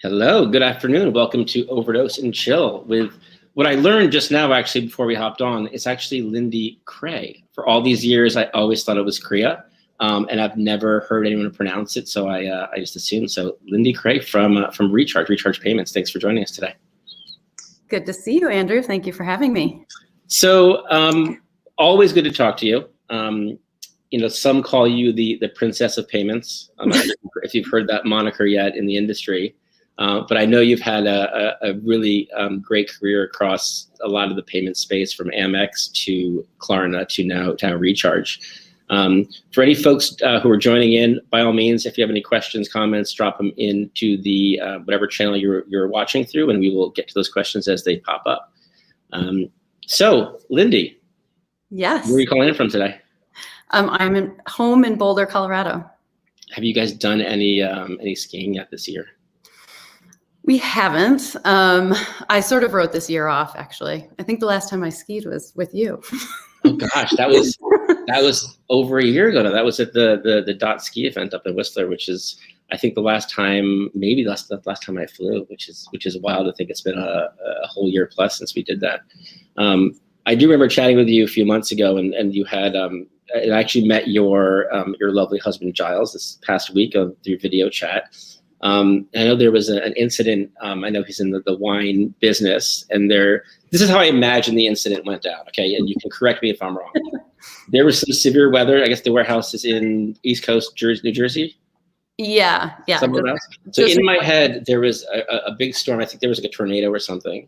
Hello, good afternoon. Welcome to Overdose and Chill with what I learned just now, actually, before we hopped on. It's actually Lindy Crea. For all these years, I always thought it was Crea, and I've never heard anyone pronounce it, so I just assumed. So Lindy Crea from ReCharge Payments. Thanks for joining us today. Good to see you, Andrew. Thank you for having me. So always good to talk to you. Some call you the princess of payments. I'm not sure if you've heard that moniker yet in the industry. But I know you've had a really great career across a lot of the payment space, from Amex to Klarna to now ReCharge. For any folks who are joining in, by all means, if you have any questions, comments, drop them into the whatever channel you're watching through, and we will get to those questions as they pop up. So, Lindy, yes, where are you calling in from today? I'm home in Boulder, Colorado. Have you guys done any skiing yet this year? We haven't. I sort of wrote this year off, actually. I think the last time I skied was with you. Oh gosh, that was over a year ago now. That was at the Dot Ski event up in Whistler, which is, I think, the last time I flew, which is wild to think it's been a whole year plus since we did that. I do remember chatting with you a few months ago, and you had I actually met your lovely husband Giles this past week through video chat. I know there was an incident. I know he's in the wine business, and this is how I imagine the incident went down. Okay, and you can correct me if I'm wrong. There was some severe weather. I guess the warehouse is in East Coast, New Jersey. Yeah. Somewhere else. So in my head, there was a big storm. I think there was like a tornado or something.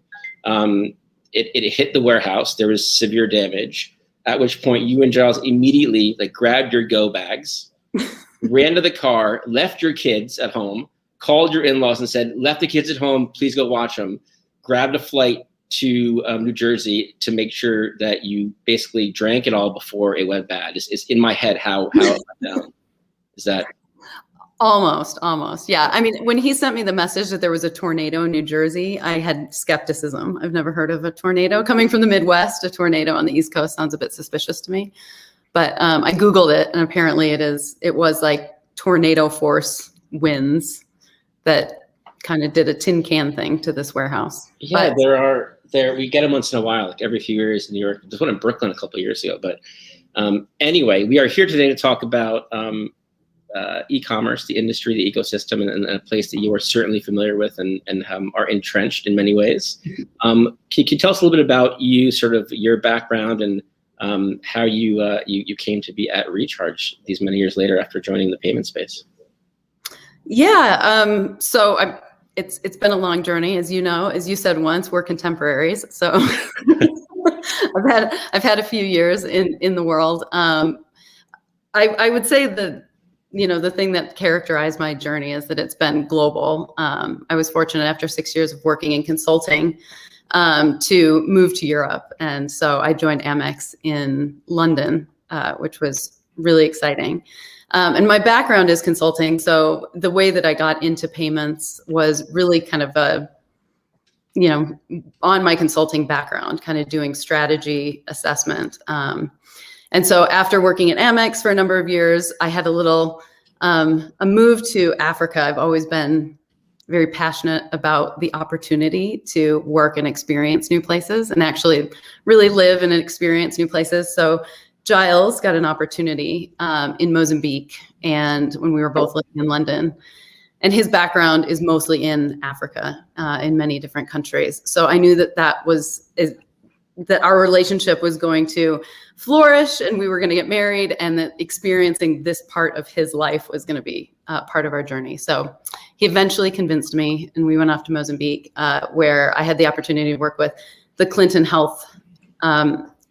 It hit the warehouse. There was severe damage. At which point, you and Giles immediately grabbed your go bags, ran to the car, left your kids at home, called your in-laws and said, left the kids at home, please go watch them, grabbed a flight to New Jersey to make sure that you basically drank it all before it went bad. It's in my head how it went down. Is that? Almost. Yeah. I mean, when he sent me the message that there was a tornado in New Jersey, I had skepticism. I've never heard of a tornado coming from the Midwest. A tornado on the East Coast sounds a bit suspicious to me. But I Googled it, and apparently it was like tornado force winds that kind of did a tin can thing to this warehouse. Yeah, we get them once in a while, like every few years in New York. There's one in Brooklyn a couple of years ago. But anyway, we are here today to talk about e-commerce, the industry, the ecosystem, and a place that you are certainly familiar with and are entrenched in many ways. Can you tell us a little bit about you, sort of your background, and how you came to be at ReCharge these many years later after joining the payment space? Yeah. So it's been a long journey, as you know. As you said once, we're contemporaries. So I've had a few years in the world. I would say the thing that characterized my journey is that it's been global. I was fortunate, after 6 years of working in consulting, to move to Europe. And so I joined Amex in London, which was really exciting. And my background is consulting. So the way that I got into payments was really kind of on my consulting background, kind of doing strategy assessment. And so after working at Amex for a number of years, I had a move to Africa. I've always been very passionate about the opportunity to work and experience new places, and actually really live and experience new places. So Giles got an opportunity in Mozambique, and when we were both living in London, and his background is mostly in Africa, in many different countries. So I knew that that our relationship was going to flourish, and we were going to get married, and that experiencing this part of his life was going to be part of our journey. So he eventually convinced me, and we went off to Mozambique, where I had the opportunity to work with the Clinton Health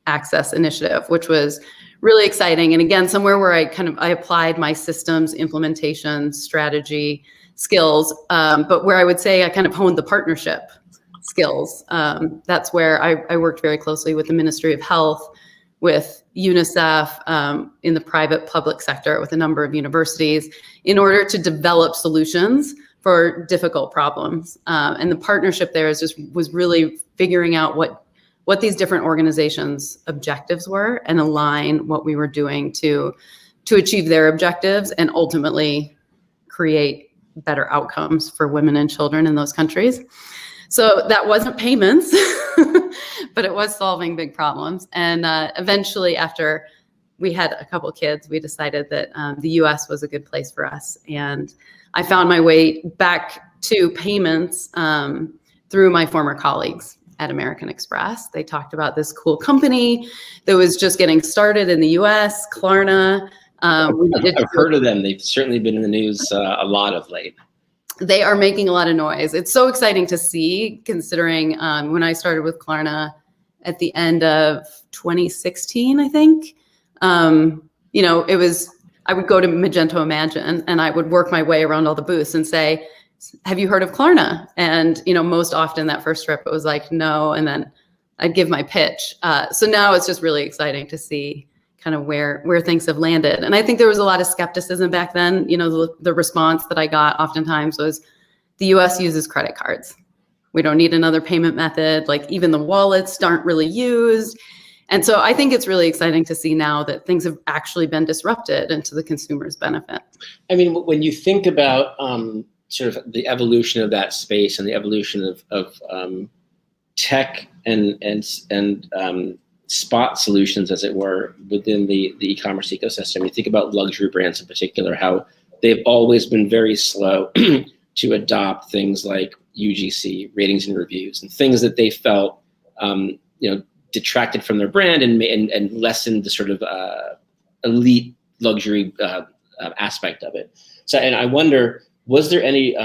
Access Initiative, which was really exciting. And again, somewhere where I applied my systems implementation strategy skills, but where I would say I kind of honed the partnership skills. That's where I worked very closely with the Ministry of Health, with UNICEF, in the private public sector, with a number of universities, in order to develop solutions for difficult problems. And the partnership there was really figuring out what these different organizations' objectives were, and align what we were doing to achieve their objectives, and ultimately create better outcomes for women and children in those countries. So that wasn't payments, but it was solving big problems. And eventually, after we had a couple kids, we decided that the US was a good place for us. And I found my way back to payments through my former colleagues at American Express. They talked about this cool company that was just getting started in the US, Klarna. I've heard of them. They've certainly been in the news a lot of late. They are making a lot of noise. It's so exciting to see, considering when I started with Klarna at the end of 2016, I think, it was, I would go to Magento Imagine and I would work my way around all the booths and say, have you heard of Klarna? And, most often that first trip, it was like, no. And then I'd give my pitch. So now it's just really exciting to see kind of where things have landed. And I think there was a lot of skepticism back then. The response that I got oftentimes was, the US uses credit cards. We don't need another payment method. Like even the wallets aren't really used. And so I think it's really exciting to see now that things have actually been disrupted and to the consumer's benefit. I mean, when you think about sort of the evolution of that space and the evolution of tech and spot solutions, as it were, within the e-commerce ecosystem, you think about luxury brands in particular, how they've always been very slow to adopt things like UGC, ratings and reviews, and things that they felt detracted from their brand and lessened the sort of elite luxury aspect of it. So, and I wonder, was there any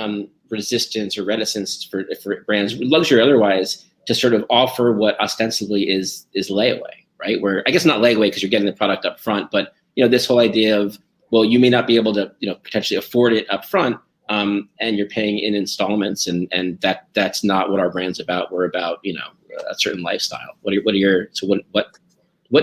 resistance or reticence for brands, luxury or otherwise, to sort of offer what ostensibly is layaway, right? Where I guess not layaway because you're getting the product up front, but this whole idea of, well, you may not be able to potentially afford it up front, and you're paying in installments, and that's not what our brand's about. We're about a certain lifestyle. What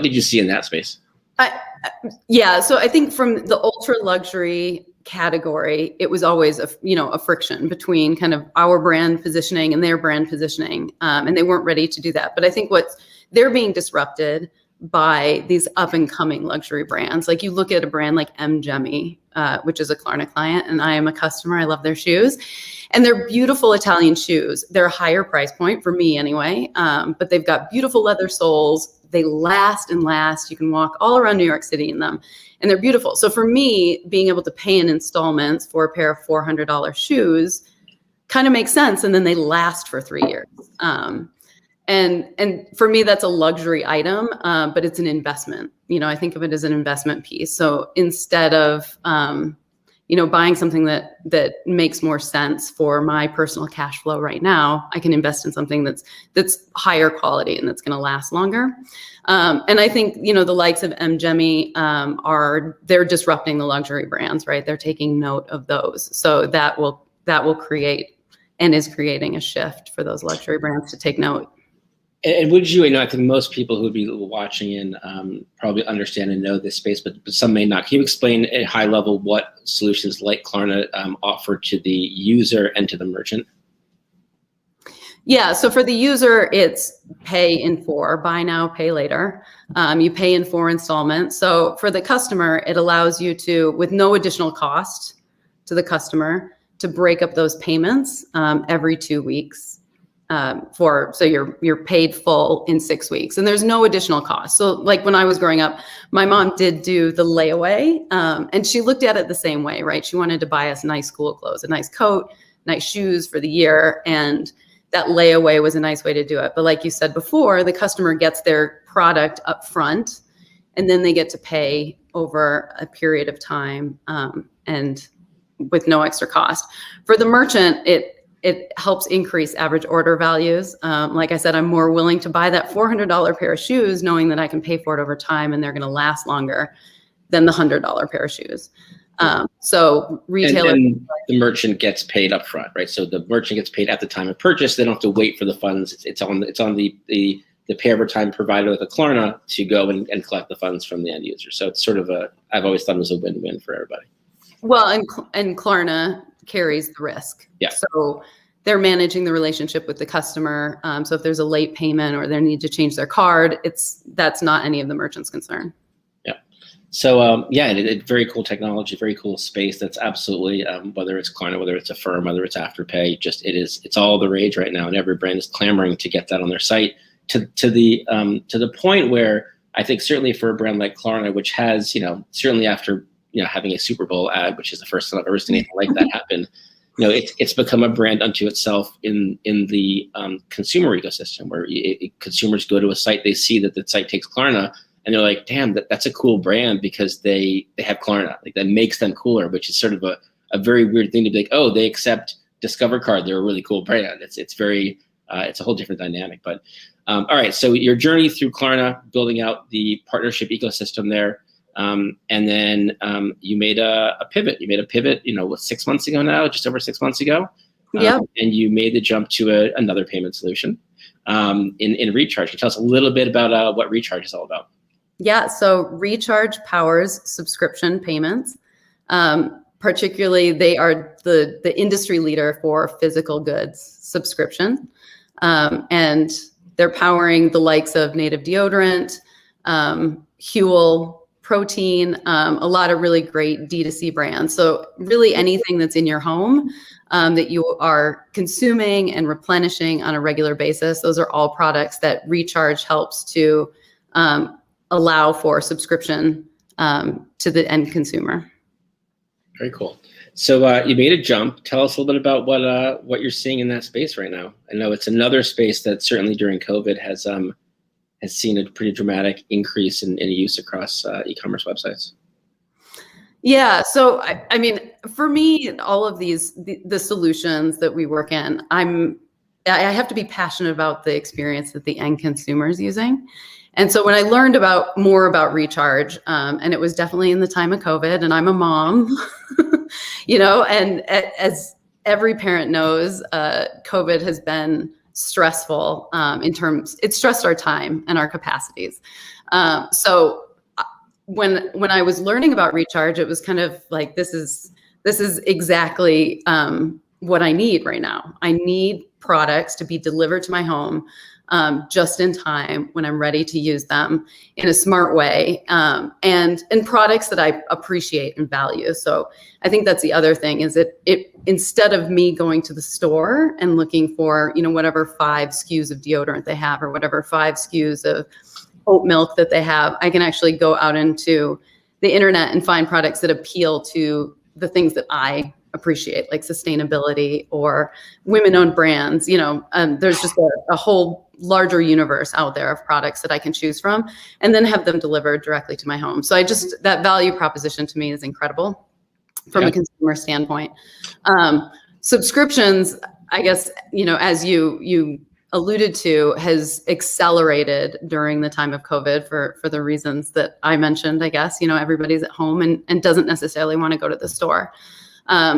did you see in that space? So I think from the ultra luxury category, it was always a friction between kind of our brand positioning and their brand positioning, and they weren't ready to do that. But I think they're being disrupted by these up and coming luxury brands. Like you look at a brand like Mgemi, which is a Klarna client, and I am a customer. I love their shoes, and they're beautiful Italian shoes. They're a higher price point for me anyway, but they've got beautiful leather soles. They last and last. You can walk all around New York City in them, and they're beautiful. So for me, being able to pay in installments for a pair of $400 shoes kind of makes sense, and then they last for 3 years. And for me, that's a luxury item, but it's an investment. I think of it as an investment piece. So instead of buying something that makes more sense for my personal cash flow right now, I can invest in something that's higher quality and that's going to last longer. And I think the likes of Mgemi they're disrupting the luxury brands, right? They're taking note of those. So that will create and is creating a shift for those luxury brands to take note. And would you, I think most people who would be watching in probably understand and know this space, but some may not. Can you explain at a high level what solutions like Klarna offer to the user and to the merchant? Yeah, so for the user, it's pay in 4, buy now, pay later. You pay in 4 installments. So for the customer, it allows you to, with no additional cost to the customer, to break up those payments every 2 weeks. So you're paid full in 6 weeks, and there's no additional cost. So like when I was growing up, my mom did do the layaway, and she looked at it the same way, right? She wanted to buy us nice school clothes, a nice coat, nice shoes for the year, and that layaway was a nice way to do it. But like you said before, the customer gets their product up front, and then they get to pay over a period of time, and with no extra cost. For the merchant, it helps increase average order values. Like I said, I'm more willing to buy that $400 pair of shoes knowing that I can pay for it over time and they're going to last longer than the $100 pair of shoes. So retailer and the merchant gets paid up front, right? So the merchant gets paid at the time of purchase. They don't have to wait for the funds. It's on the pay over time provider with a Klarna to go and collect the funds from the end user. So it's sort of I've always thought it was a win-win for everybody. Well, and Klarna carries the risk. Yeah. So they're managing the relationship with the customer. So if there's a late payment or they need to change their card, that's not any of the merchant's concern. Yeah. So very cool technology, very cool space. That's absolutely whether it's Klarna, whether it's Affirm, whether it's Afterpay, it's all the rage right now, and every brand is clamoring to get that on their site to the point where I think certainly for a brand like Klarna, which has certainly after having a Super Bowl ad, which is the first time I've ever seen anything like that happen, it's become a brand unto itself in the consumer ecosystem where consumers go to a site, they see that the site takes Klarna. And they're like, damn, that's a cool brand because they have Klarna. Like that makes them cooler, which is sort of a very weird thing to be like, oh, they accept Discover Card. They're a really cool brand. It's a whole different dynamic. But all right, so your journey through Klarna, building out the partnership ecosystem there, and then you made a pivot. You made a pivot, 6 months ago now, just over 6 months ago. Yeah. And you made the jump to another payment solution in ReCharge. Can you tell us a little bit about what ReCharge is all about? Yeah, so ReCharge powers subscription payments. Particularly, they are the industry leader for physical goods subscription. And they're powering the likes of Native Deodorant, Huel, Protein, a lot of really great D2C brands. So really anything that's in your home that you are consuming and replenishing on a regular basis, those are all products that ReCharge helps to allow for subscription to the end consumer. Very cool. So you made a jump. Tell us a little bit about what you're seeing in that space right now. I know it's another space that certainly during COVID has seen a pretty dramatic increase in use across e-commerce websites. Yeah. So I mean, for me, all of these the solutions that we work in, I have to be passionate about the experience that the end consumer is using. And so when I learned more about ReCharge, and it was definitely in the time of COVID, and I'm a mom, and as every parent knows, COVID has been stressful it's stressed our time and our capacities. So when I was learning about ReCharge, it was kind of like, this is exactly what I need right now. I need products to be delivered to my home just in time when I'm ready to use them in a smart way, and products that I appreciate and value. So I think that's the other thing is it instead of me going to the store and looking for, whatever 5 SKUs of deodorant they have or whatever 5 SKUs of oat milk that they have, I can actually go out into the internet and find products that appeal to the things that I appreciate, like sustainability or women-owned brands. There's just a whole larger universe out there of products that I can choose from and then have them delivered directly to my home. So that value proposition to me is incredible from a consumer standpoint. Subscriptions, I guess, as you alluded to, has accelerated during the time of COVID for the reasons that I mentioned. I guess, everybody's at home and doesn't necessarily want to go to the store.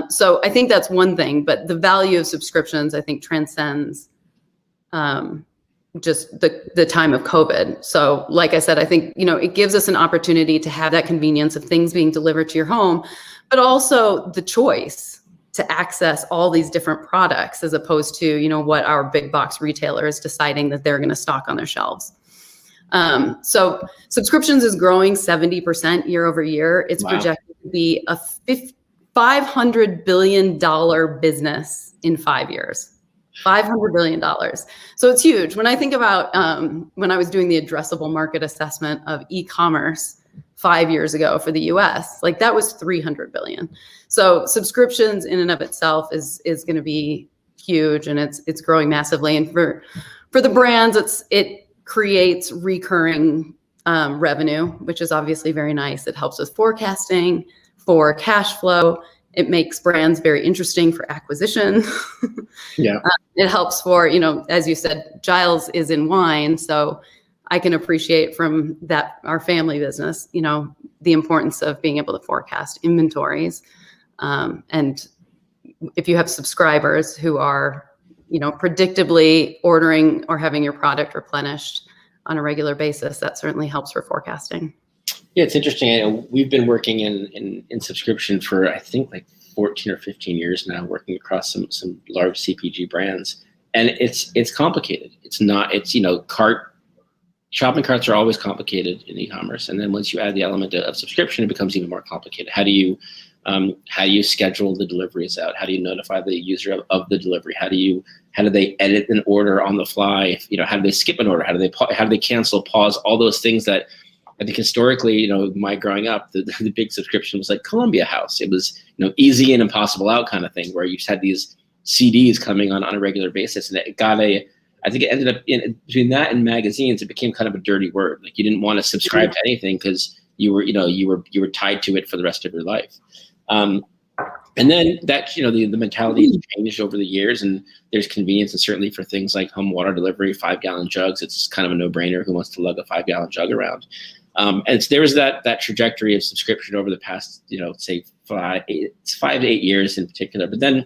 So I think that's one thing, but the value of subscriptions, I think, transcends just the time of COVID. So like I said, I think, it gives us an opportunity to have that convenience of things being delivered to your home, but also the choice to access all these different products as opposed to, what our big box retailer is deciding that they're going to stock on their shelves. So subscriptions is growing 70% year over year. It's projected to be a $500 billion business in 5 years. $500 billion. So it's huge. When I think about when I was doing the addressable market assessment of e-commerce 5 years ago for the US, like that was 300 billion. So subscriptions in and of itself is going to be huge, and it's growing massively. And for the brands, it creates recurring revenue, which is obviously very nice. It helps with forecasting, for cash flow. It makes brands very interesting for acquisition. Yeah. It helps for, as you said, Giles is in wine, so I can appreciate from that, our family business, the importance of being able to forecast inventories. And if you have subscribers who are, predictably ordering or having your product replenished on a regular basis, that certainly helps for forecasting. Yeah, it's interesting. We've been working in subscription for, I think, like 14 or 15 years now, working across some large CPG brands, and it's complicated. It's cart shopping carts are always complicated in e-commerce. And then once you add the element of subscription, it becomes even more complicated. How do you schedule the deliveries out? How do you notify the user of the delivery? How do they edit an order on the fly? How do they skip an order? How do they cancel, pause, all those things that I think historically, my growing up, the big subscription was like Columbia House. It was, easy and impossible out kind of thing, where you just had these CDs coming on a regular basis. And I think it ended up between that and magazines, it became kind of a dirty word. Like you didn't want to subscribe to anything because you were tied to it for the rest of your life. And then that, the mentality has changed over the years, and there's convenience, and certainly for things like home water delivery, 5-gallon jugs, it's kind of a no-brainer. Who wants to lug a 5-gallon jug around? And there was that trajectory of subscription over the past, say 5 to 8 years in particular. But then,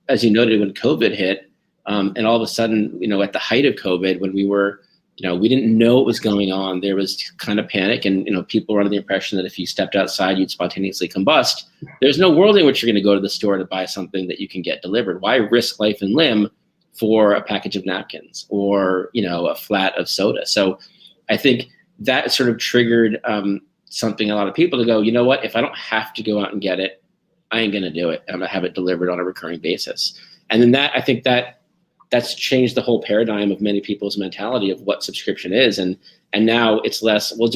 as you noted, when COVID hit, and all of a sudden, at the height of COVID, when we were, we didn't know what was going on, there was kind of panic, and people were under the impression that if you stepped outside, you'd spontaneously combust. There's no world in which you're going to go to the store to buy something that you can get delivered. Why risk life and limb for a package of napkins or a flat of soda? So I think that sort of triggered something a lot of people to go, you know what, if I don't have to go out and get it, I ain't going to do it. I'm going to have it delivered on a recurring basis. And then I think that's changed the whole paradigm of many people's mentality of what subscription is. And now it's less, well,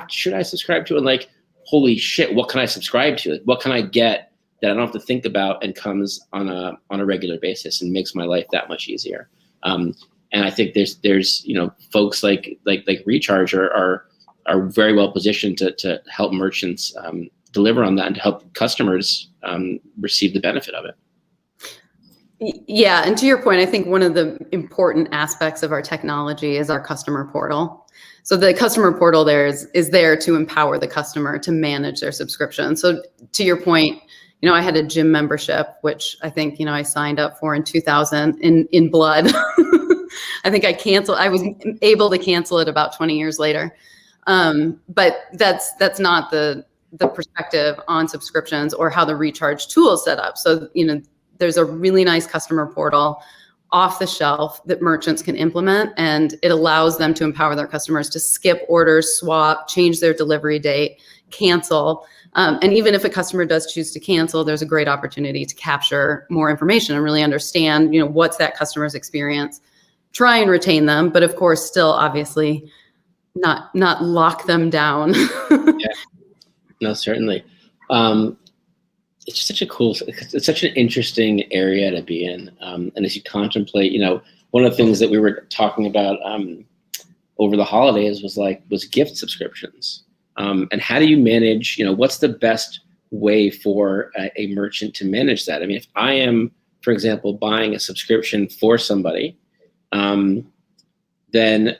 should I subscribe to it? And like, holy shit, what can I subscribe to? Like, what can I get that I don't have to think about and comes on a regular basis and makes my life that much easier? And I think there's folks like ReCharge are very well positioned to help merchants deliver on that and to help customers receive the benefit of it. Yeah, and to your point, I think one of the important aspects of our technology is our customer portal. So the customer portal there is there to empower the customer to manage their subscription. So to your point, I had a gym membership, which I think, I signed up for in 2000 in blood. I think I was able to cancel it about 20 years later. But that's not the perspective on subscriptions or how the ReCharge tool is set up. So, there's a really nice customer portal off the shelf that merchants can implement, and it allows them to empower their customers to skip orders, swap, change their delivery date, cancel. And even if a customer does choose to cancel, there's a great opportunity to capture more information and really understand, what's that customer's experience, try and retain them, but of course, still obviously not lock them down. Yeah, no, certainly. It's such an interesting area to be in. And as you contemplate, one of the things that we were talking about over the holidays was gift subscriptions. And how do you manage, what's the best way for a merchant to manage that? I mean, if I am, for example, buying a subscription for somebody, then,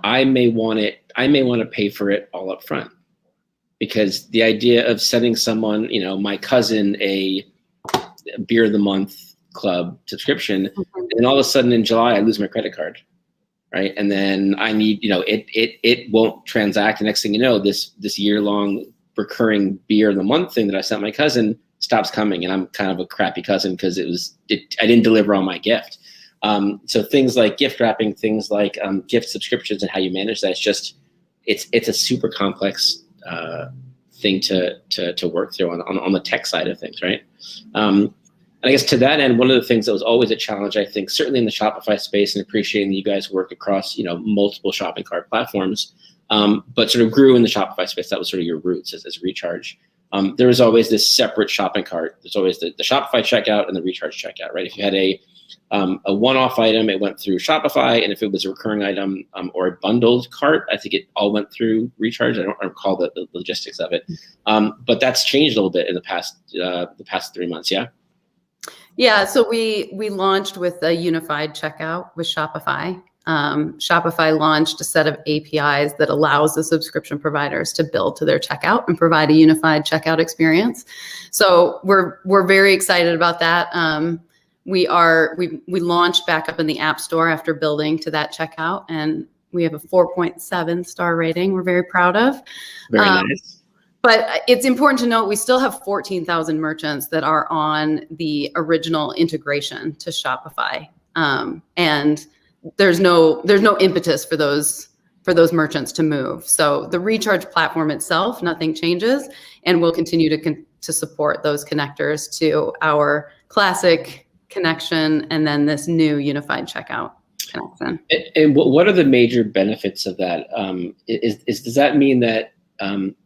I may want to pay for it all up front. Because the idea of sending someone, my cousin, a beer of the month club subscription, and all of a sudden in July I lose my credit card, right? And then I need, it won't transact. The next thing you know, this year-long recurring beer of the month thing that I sent my cousin stops coming, and I'm kind of a crappy cousin because I didn't deliver on my gift. So things like gift wrapping, things like gift subscriptions, and how you manage that, it's a super complex thing to work through on the tech side of things, right? And I guess to that end, one of the things that was always a challenge, I think, certainly in the Shopify space, and appreciating that you guys work across, multiple shopping cart platforms, but sort of grew in the Shopify space. That was sort of your roots as ReCharge. There was always this separate shopping cart. There's always the Shopify checkout and the ReCharge checkout, right? If you had a one-off item, it went through Shopify, and if it was a recurring item or a bundled cart, I think it all went through ReCharge. I don't recall the logistics of it, but that's changed a little bit in the past 3 months. Yeah. Yeah. So we launched with a unified checkout with Shopify. Shopify launched a set of APIs that allows the subscription providers to build to their checkout and provide a unified checkout experience. So we're very excited about that. We launched back up in the App Store after building to that checkout, and we have a 4.7 star rating. We're very proud of. Very nice. But it's important to note we still have 14,000 merchants that are on the original integration to Shopify, and there's no impetus for those for those merchants to move. So the ReCharge platform itself, nothing changes, and we'll continue to support those connectors to our classic connection and then this new unified checkout connection. And what are the major benefits of that? Does that mean that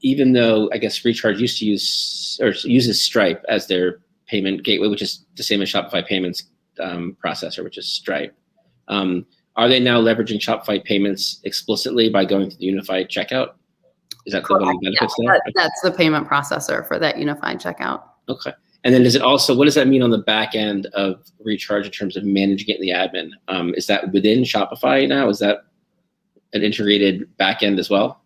even though I guess ReCharge used to uses Stripe as their payment gateway, which is the same as Shopify payments processor, which is Stripe, are they now leveraging Shopify payments explicitly by going to the unified checkout? Is that the one of the benefits there? That's the payment processor for that unified checkout. Okay. And then what does that mean on the back end of ReCharge in terms of managing it in the admin? Is that within Shopify now? Is that an integrated back end as well?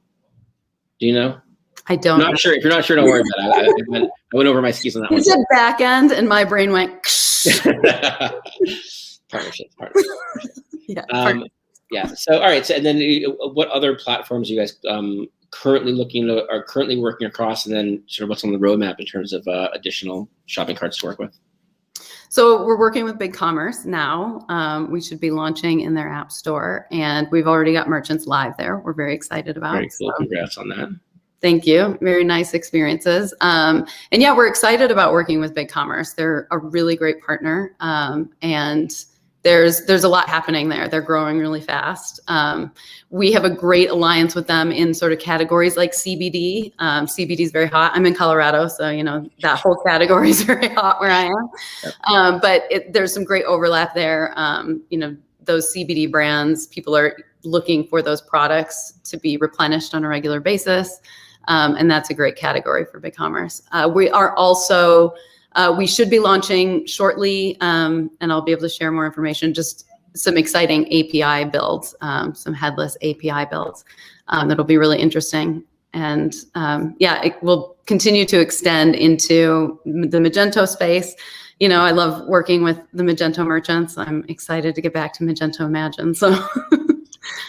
Do you know? I don't know. Sure. If you're not sure, don't worry about it. I went over my skis on that one. You said back end and my brain went. Partnerships. Yeah. So, all right. So, and then what other platforms are you guys currently working across, and then sort of what's on the roadmap in terms of additional shopping carts to work with? So we're working with BigCommerce now. We should be launching in their app store, and we've already got merchants live there. We're very excited about. Very cool. So, congrats on that. Thank you. Very nice experiences. And yeah, we're excited about working with BigCommerce. They're a really great partner, and there's a lot happening there. They're growing really fast. We have a great alliance with them in sort of categories like CBD. CBD is very hot. I'm in Colorado, so that whole category is very hot where I am. Yep. But there's some great overlap there. Those CBD brands, people are looking for those products to be replenished on a regular basis. And that's a great category for BigCommerce. We are also, we should be launching shortly, and I'll be able to share more information, just some exciting API builds, some headless API builds that'll be really interesting. And it will continue to extend into the Magento space. I love working with the Magento merchants. I'm excited to get back to Magento Imagine. So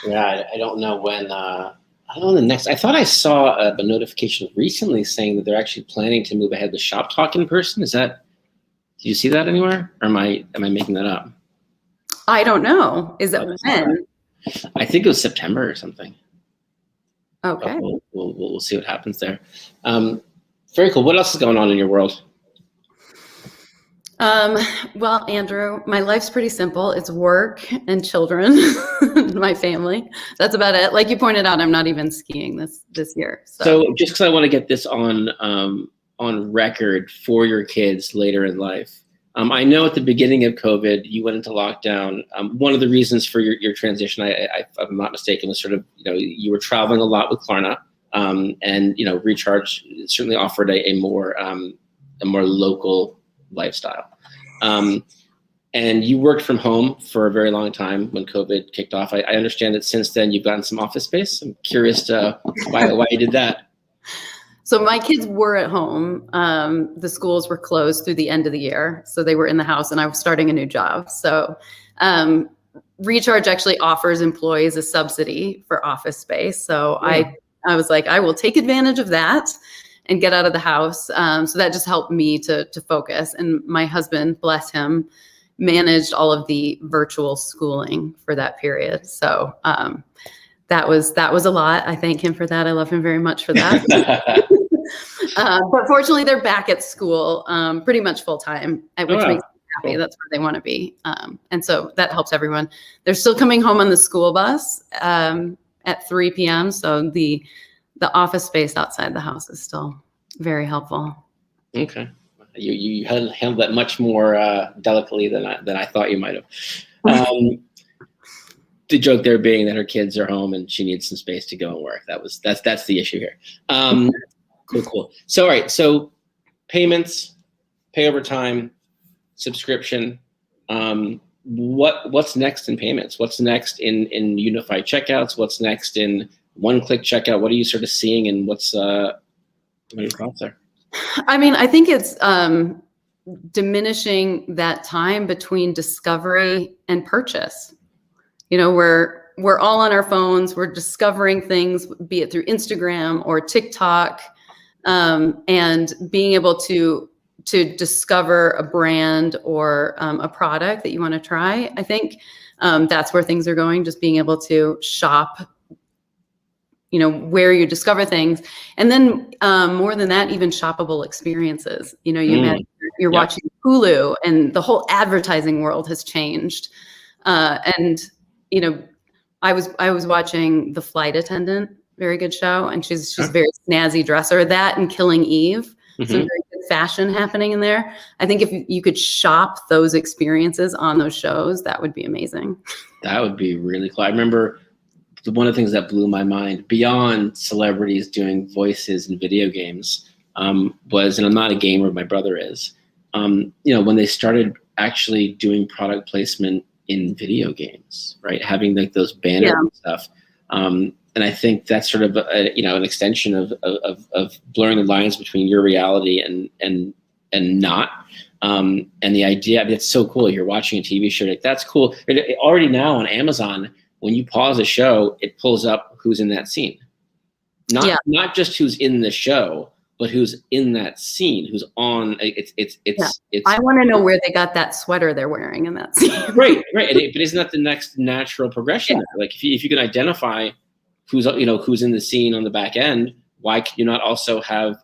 yeah, I don't know when, I don't know the next, I thought I saw a notification recently saying that they're actually planning to move ahead with Shop Talk in person. Do you see that anywhere? Or am I making that up? I don't know. Is that when? I think it was September or something. Okay. We'll see what happens there. Very cool. What else is going on in your world? Well, Andrew, my life's pretty simple. It's work and children, my family. That's about it. Like you pointed out, I'm not even skiing this year. So just because I want to get this on record for your kids later in life. I know at the beginning of COVID, you went into lockdown. One of the reasons for your transition, if I'm not mistaken, was sort of, you were traveling a lot with Klarna, and, ReCharge certainly offered a more local lifestyle. And you worked from home for a very long time when COVID kicked off. I understand that since then you've gotten some office space. I'm curious to why you did that. So my kids were at home. The schools were closed through the end of the year. So they were in the house and I was starting a new job. So ReCharge actually offers employees a subsidy for office space. So yeah. I was like, I will take advantage of that and get out of the house. So that just helped me to focus. And my husband, bless him, managed all of the virtual schooling for that period. So that was a lot. I thank him for that. I love him very much for that. But fortunately, they're back at school pretty much full time, which makes me happy. That's where they want to be. And so that helps everyone. They're still coming home on the school bus at 3 p.m. So the office space outside the house is still very helpful. Okay. You handled that much more delicately than I thought you might have. The joke there being that her kids are home and she needs some space to go and work. That's the issue here. Cool. So all right. So payments, pay over time, subscription. What's next in payments? What's next in unified checkouts? What's next in one-click checkout? What are you sort of seeing, and what are your thoughts there? I mean, I think it's diminishing that time between discovery and purchase. We're all on our phones. We're discovering things, be it through Instagram or TikTok, and being able to discover a brand or a product that you want to try. I think that's where things are going. Just being able to shop where you discover things. And then more than that, even shoppable experiences. You imagine you're watching Hulu and the whole advertising world has changed. And I was watching The Flight Attendant, very good show, and she's a very snazzy dresser. That and Killing Eve, some very good fashion happening in there. I think if you could shop those experiences on those shows, that would be amazing. That would be really cool. I remember one of the things that blew my mind beyond celebrities doing voices in video games was, and I'm not a gamer, my brother is, when they started actually doing product placement in video games, right? Having like those banners and stuff. And I think that's sort of an extension of blurring the lines between your reality and not. And the idea, it's so cool. You're watching a TV show, like that's cool. Already now on Amazon, when you pause a show, it pulls up who's in that scene. Not just who's in the show, but who's in that scene, who's on. It's I want to know where they got that sweater they're wearing in that scene. Right. But isn't that the next natural progression? Yeah. Like if you can identify who's in the scene on the back end, why can you not also have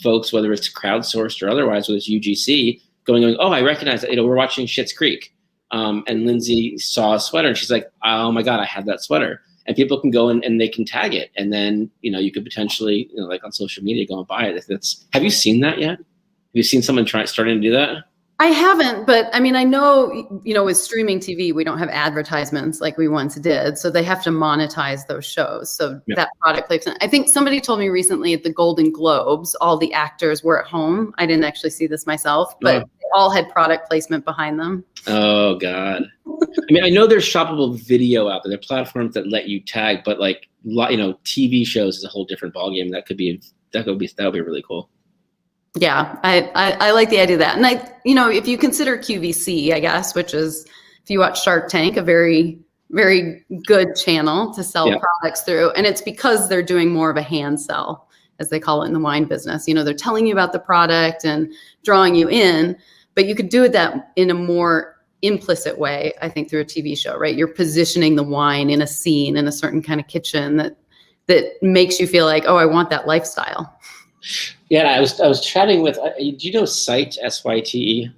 folks, whether it's crowdsourced or otherwise, whether it's UGC, going, oh, I recognize that. We're watching Schitt's Creek. And Lindsay saw a sweater and she's like, oh my God, I have that sweater. And people can go and they can tag it. And then, you could potentially, like on social media, go and buy it. Have you seen that yet? Have you seen someone starting to do that? I haven't, but I mean, I know, with streaming TV, we don't have advertisements like we once did. So they have to monetize those shows. So that product placement, I think somebody told me recently at the Golden Globes, all the actors were at home. I didn't actually see this myself, but they all had product placement behind them. Oh God. I mean, I know there's shoppable video out there. There are platforms that let you tag, but like, TV shows is a whole different ballgame. That would be really cool. Yeah, I like the idea of that. And if you consider QVC, I guess, which is, if you watch Shark Tank, a very, very good channel to sell products through. And it's because they're doing more of a hand sell, as they call it in the wine business. They're telling you about the product and drawing you in, but you could do that in a more implicit way, I think, through a TV show, right? You're positioning the wine in a scene, in a certain kind of kitchen that makes you feel like, oh, I want that lifestyle. Yeah, I was chatting with. Do you know Syte, SYTE?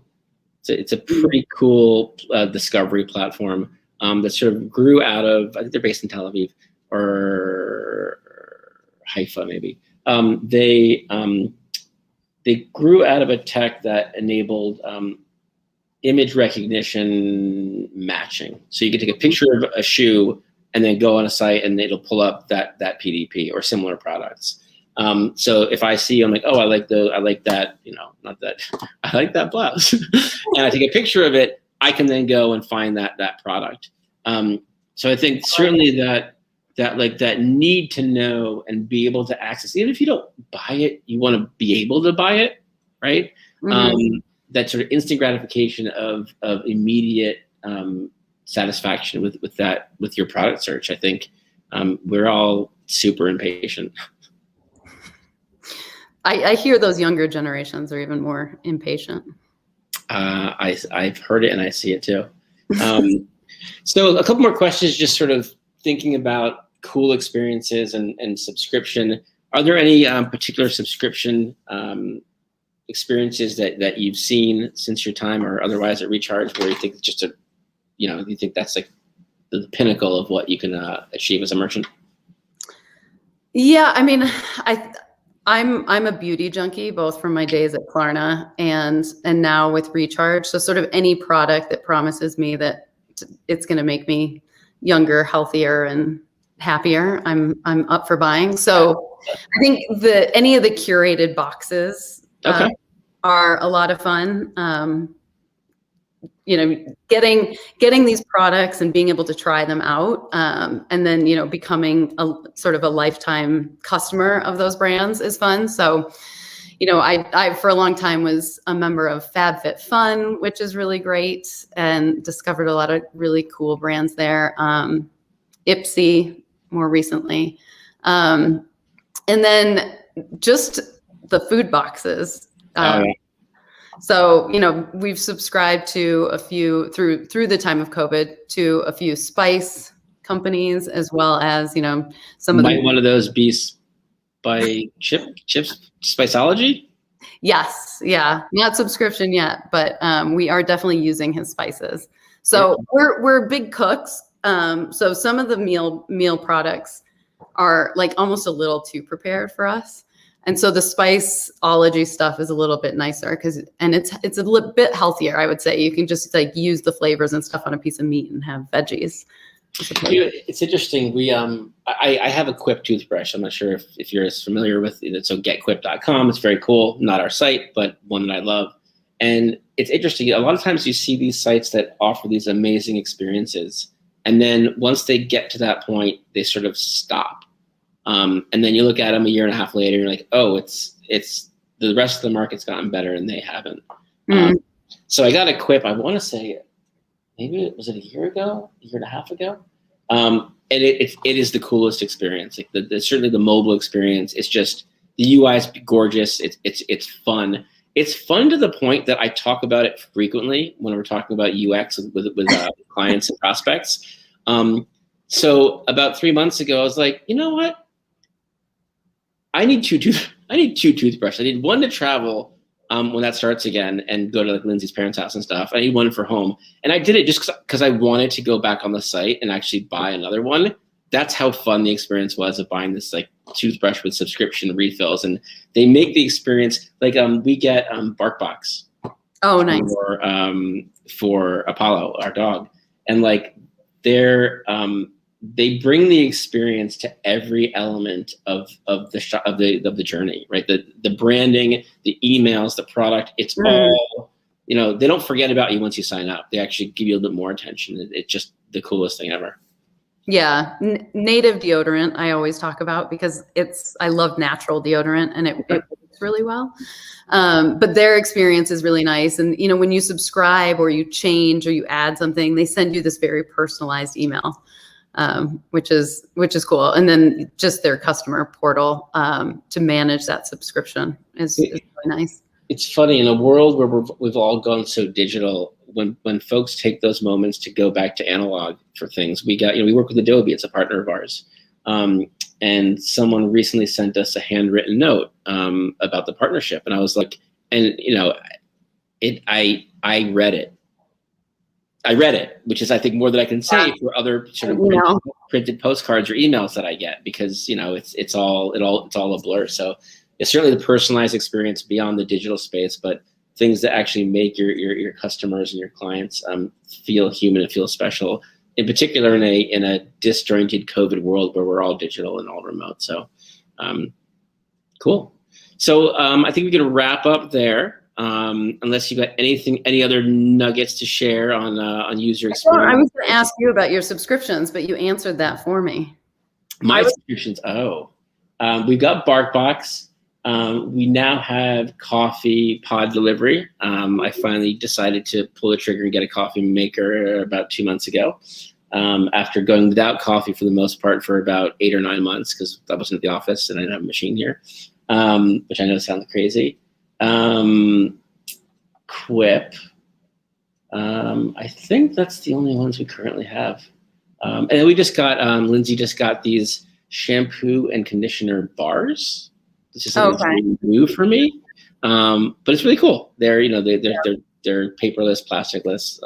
It's a pretty cool discovery platform that sort of grew out of. I think they're based in Tel Aviv or Haifa, maybe. They grew out of a tech that enabled image recognition matching. So you can take a picture of a shoe and then go on a site, and it'll pull up that PDP or similar products. So if I see, I'm like, oh, I like that, not that, I like that blouse, and I take a picture of it, I can then go and find that product. So I think certainly that need to know and be able to access, even if you don't buy it, you want to be able to buy it, right? Mm-hmm. That sort of instant gratification of immediate satisfaction with your product search. I think we're all super impatient. I hear those younger generations are even more impatient. I've heard it and I see it too. So a couple more questions, just sort of thinking about cool experiences and subscription. Are there any particular subscription experiences that you've seen since your time or otherwise at ReCharge where you think it's just you think that's like the pinnacle of what you can achieve as a merchant? Yeah, I mean, I'm a beauty junkie, both from my days at Klarna and now with ReCharge. So sort of any product that promises me that it's going to make me younger, healthier, and happier, I'm up for buying. So I think any of the curated boxes are a lot of fun. Getting these products and being able to try them out, and then, becoming a sort of a lifetime customer of those brands is fun. So, I for a long time was a member of FabFitFun, which is really great, and discovered a lot of really cool brands there. Ipsy more recently. And then just the food boxes. So, we've subscribed to a few through the time of COVID to a few spice companies, as well as, some of Might one of those be by Chips Spiceology? Yes. Yeah. Not subscription yet, but we are definitely using his spices. So we're big cooks. So some of the meal products are like almost a little too prepared for us. And so the spiceology stuff is a little bit nicer and it's a little bit healthier, I would say. You can just like use the flavors and stuff on a piece of meat and have veggies. It's interesting. I have a Quip toothbrush. I'm not sure if you're as familiar with it. So getquip.com. It's very cool. Not our site, but one that I love. And it's interesting. A lot of times you see these sites that offer these amazing experiences. And then once they get to that point, they sort of stop. And then you look at them a year and a half later, and you're like, oh, it's the rest of the market's gotten better and they haven't. So I got a Quip. I want to say, maybe was it a year and a half ago? And it is the coolest experience. Like certainly the mobile experience. It's just the UI is gorgeous. It's fun. It's fun to the point that I talk about it frequently when we're talking about UX with clients and prospects. So about 3 months ago, I was like, you know what? I need two toothbrushes. I need one to travel when that starts again and go to like Lindsay's parents' house and stuff. I need one for home. And I did it just because I wanted to go back on the site and actually buy another one. That's how fun the experience was of buying this like toothbrush with subscription refills. And they make the experience like we get BarkBox. Oh, nice. For Apollo, our dog. And like they bring the experience to every element of the journey, right? The branding, the emails, the product, it's all, they don't forget about you once you sign up. They actually give you a little bit more attention. It's just the coolest thing ever. Yeah. Native deodorant, I always talk about because I love natural deodorant and it works really well. But their experience is really nice. And, when you subscribe or you change or you add something, they send you this very personalized email. Which is cool. And then just their customer portal to manage that subscription is really nice. It's funny in a world where we've all gone so digital. When folks take those moments to go back to analog for things, we work with Adobe. It's a partner of ours. And someone recently sent us a handwritten note about the partnership, and I was like, I read it. I read it, which is, I think, more than I can say for other sort of printed postcards or emails that I get, because it's all a blur. So it's certainly the personalized experience beyond the digital space, but things that actually make your customers and your clients feel human and feel special. In particular, in a disjointed COVID world where we're all digital and all remote. So cool. So I think we can wrap up there. Unless you got any other nuggets to share on user experience. I was going to ask you about your subscriptions, but you answered that for me. My subscriptions. We've got BarkBox. We now have coffee pod delivery. I finally decided to pull the trigger and get a coffee maker about 2 months ago. After going without coffee for the most part for about 8 or 9 months, because I wasn't at the office and I didn't have a machine here, which I know sounds crazy. Quip. I think that's the only ones we currently have. And then we just got, Lindsay just got these shampoo and conditioner bars. This is something new for me. But it's really cool. They're paperless, plasticless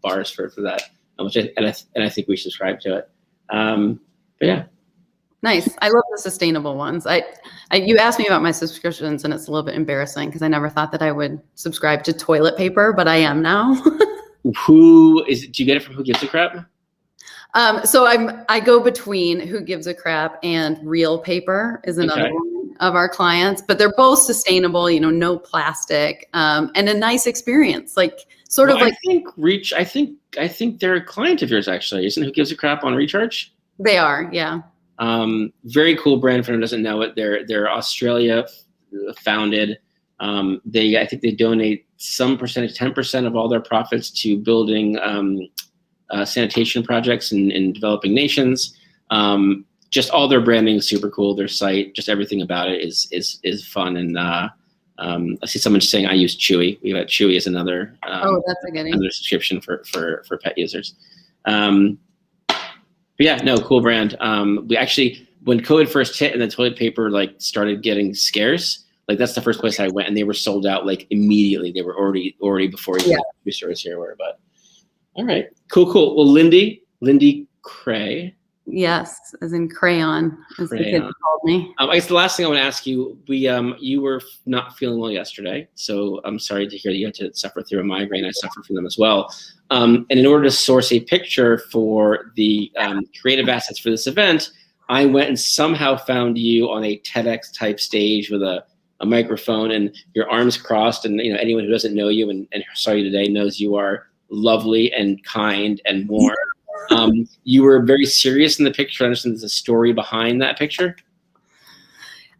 bars for that. Which I think we subscribe to it. But yeah. Nice. I love the sustainable ones. You asked me about my subscriptions, and it's a little bit embarrassing because I never thought that I would subscribe to toilet paper, but I am now. Do you get it from Who Gives a Crap? So I go between Who Gives a Crap and Real Paper is another one of our clients, but they're both sustainable, no plastic, and a nice experience. Like I think they're a client of yours, actually. Isn't Who Gives a Crap on ReCharge? They are, yeah. Very cool brand. For anyone who doesn't know it, they're Australia founded. I think they donate some percentage, 10% of all their profits to building sanitation projects in developing nations. Just all their branding is super cool. Their site, just everything about it is fun. And I see someone saying I use Chewy. We got Chewy as another that's a good another subscription for pet users. But yeah, no, cool brand. We actually, when COVID first hit and the toilet paper like started getting scarce, like that's the first place I went, and they were sold out like immediately. They were already before even the stores here were. But all right, cool. Well, Lindy Crea. Yes, as in crayon, as the kids called me. I guess the last thing I want to ask you, you were not feeling well yesterday, so I'm sorry to hear that you had to suffer through a migraine. I suffer from them as well. And in order to source a picture for the creative assets for this event, I went and somehow found you on a TEDx type stage with a microphone and your arms crossed. And anyone who doesn't know you and saw you today knows you are lovely and kind and warm. You were very serious in the picture. I understand there's a story behind that picture.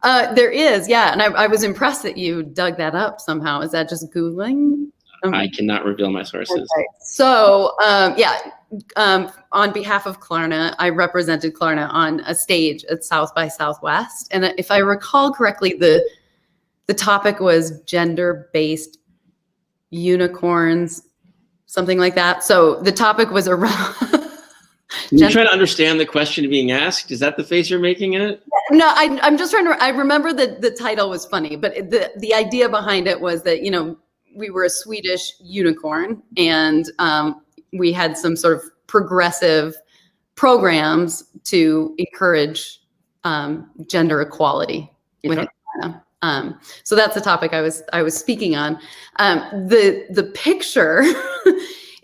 There is, yeah. And I was impressed that you dug that up somehow. Is that just Googling? I cannot reveal my sources. Okay. So, on behalf of Klarna, I represented Klarna on a stage at South by Southwest. And if I recall correctly, the topic was gender-based unicorns, something like that. So the topic was around... You're trying to understand the question being asked? Is that the face you're making in it? No, I'm just trying to, I remember that the title was funny, but the idea behind it was that, we were a Swedish unicorn, and we had some sort of progressive programs to encourage gender equality within China. So that's the topic I was speaking on. The picture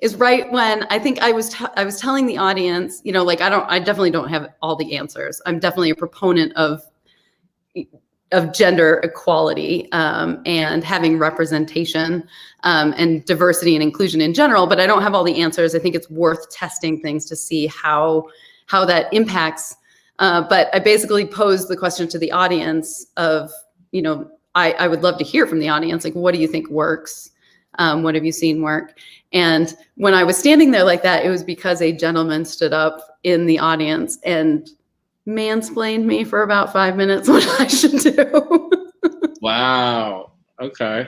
is right when I think I was telling the audience, I definitely don't have all the answers. I'm definitely a proponent of gender equality and having representation and diversity and inclusion in general, but I don't have all the answers. I think it's worth testing things to see how that impacts. But I basically posed the question to the audience of, I would love to hear from the audience, like, what do you think works? What have you seen work? And when I was standing there like that, it was because a gentleman stood up in the audience and mansplained me for about 5 minutes what I should do. Wow. Okay.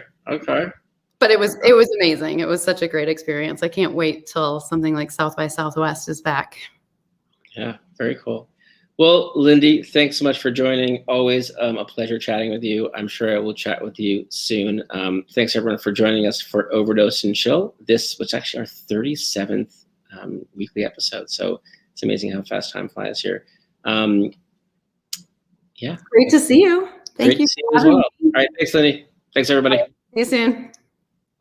But it was amazing. It was such a great experience. I can't wait till something like South by Southwest is back. Yeah, very cool. Well, Lindy, thanks so much for joining. Always a pleasure chatting with you. I'm sure I will chat with you soon. Thanks everyone for joining us for Overdose and Chill. This was actually our 37th weekly episode. So it's amazing how fast time flies here. Yeah. Great to see you. Thank you. To see you as well. All right. Thanks, Lindy. Thanks, everybody. See you soon.